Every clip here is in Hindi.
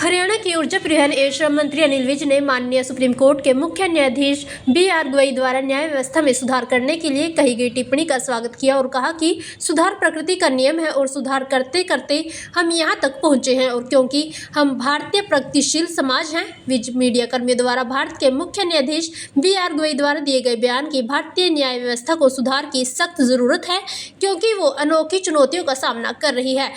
हरियाणा की ऊर्जा परिवहन एवं श्रम मंत्री अनिल विज ने माननीय सुप्रीम कोर्ट के मुख्य न्यायाधीश BR गवई द्वारा न्याय व्यवस्था में सुधार करने के लिए कही गई टिप्पणी का स्वागत किया और कहा कि सुधार प्रकृति का नियम है और सुधार करते करते हम यहां तक पहुंचे हैं और क्योंकि हम भारतीय प्रगतिशील समाज हैं। विज मीडिया कर्मियों द्वारा भारत के मुख्य न्यायाधीश BR गवई द्वारा दिए गए बयान की भारतीय न्याय व्यवस्था को सुधार की सख्त जरूरत है, क्योंकि वो अनोखी चुनौतियों का सामना कर रही है,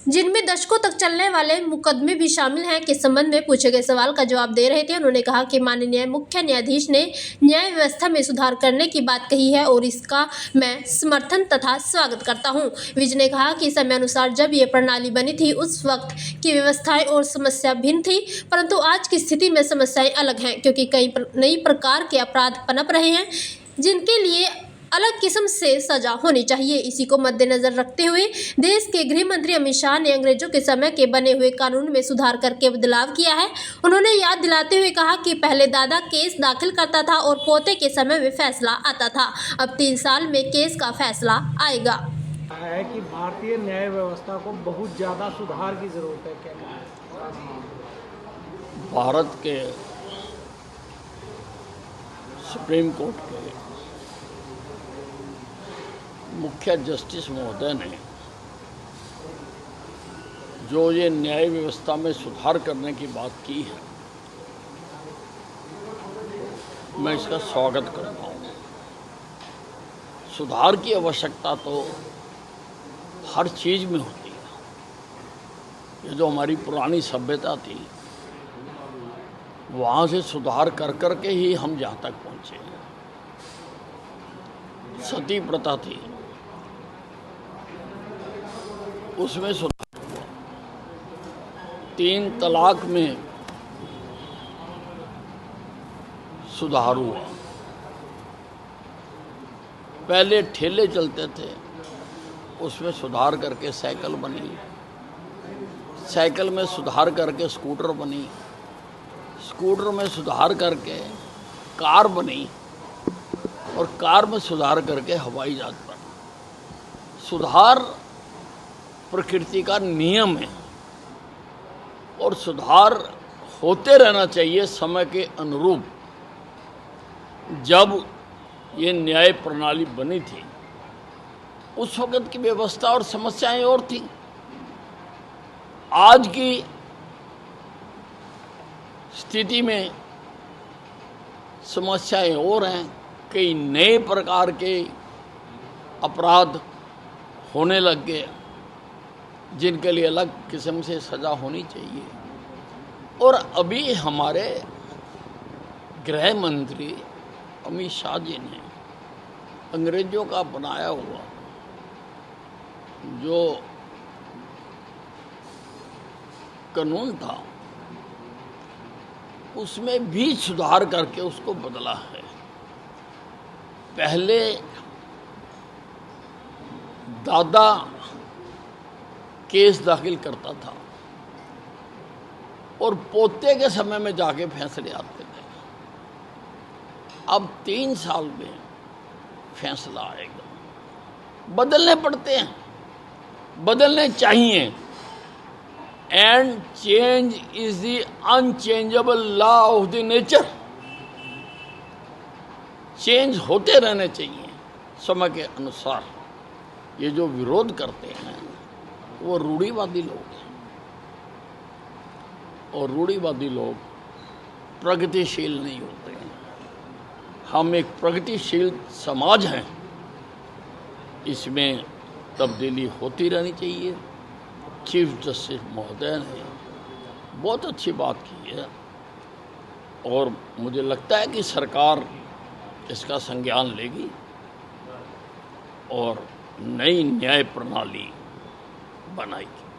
जिनमें दशकों तक चलने वाले मुकदमे भी शामिल हैं। के संबंध में पूछे गए सवाल का जवाब दे रहे थे उन्होंने कहा कि माननीय मुख्य न्यायाधीश ने न्याय व्यवस्था में सुधार करने की बात कही है और इसका मैं समर्थन तथा स्वागत करता हूं। विज ने कहा कि समय अनुसार जब ये प्रणाली बनी थी उस वक्त की व्यवस्थाएं और समस्या भिन्न थी, परंतु आज की स्थिति में समस्याएं अलग हैं, क्योंकि कई नई प्रकार के अपराध पनप रहे हैं जिनके लिए अलग किस्म से सजा होनी चाहिए। इसी को मद्देनजर रखते हुए देश के गृह मंत्री अमित शाह ने अंग्रेजों के समय के बने हुए कानून में सुधार करके बदलाव किया है। उन्होंने याद दिलाते हुए कहा कि पहले दादा केस दाखिल करता था और पोते के समय में फैसला आता था, अब 3 साल में केस का फैसला आएगा। है कि भारतीय न्याय व्यवस्था को बहुत ज़्यादा सुधार की जरूरत है। क्या भारत के सुप्रीम कोर्ट के मुख्य जस्टिस महोदय ने जो ये न्याय व्यवस्था में सुधार करने की बात की है, मैं इसका स्वागत करता हूँ। सुधार की आवश्यकता तो हर चीज़ में होती है। ये जो हमारी पुरानी सभ्यता थी, वहाँ से सुधार कर कर के ही हम जहाँ तक पहुँचे। सती प्रथा थी, उसमें सुधार हुआ। 3 तलाक में सुधार हुआ। पहले ठेले चलते थे, उसमें सुधार करके साइकिल बनी, साइकिल में सुधार करके स्कूटर बनी, स्कूटर में सुधार करके कार बनी और कार में सुधार करके हवाई जहाज बनी। सुधार प्रकृति का नियम है और सुधार होते रहना चाहिए समय के अनुरूप। जब ये न्याय प्रणाली बनी थी उस वक्त की व्यवस्था और समस्याएं और थी। आज की स्थिति में समस्याएं और हैं। कई नए प्रकार के अपराध होने लग गए जिनके लिए अलग किस्म से सज़ा होनी चाहिए। और अभी हमारे गृह मंत्री अमित शाह जी ने अंग्रेज़ों का बनाया हुआ जो कानून था उसमें भी सुधार करके उसको बदला है। पहले दादा केस दाखिल करता था और पोते के समय में जाके फैसले आते थे। अब 3 साल में फैसला आएगा। बदलने पड़ते हैं, बदलने चाहिए। And change is the unchangeable law of the nature. Change होते रहने चाहिए समय के अनुसार। ये जो विरोध करते हैं वो रूढ़िवादी लोग हैं और रूढ़िवादी लोग प्रगतिशील नहीं होते हैं। हम एक प्रगतिशील समाज हैं, इसमें तब्दीली होती रहनी चाहिए। चीफ जस्टिस महोदय ने बहुत अच्छी बात की है और मुझे लगता है कि सरकार इसका संज्ञान लेगी और नई न्याय प्रणाली बनाएगी।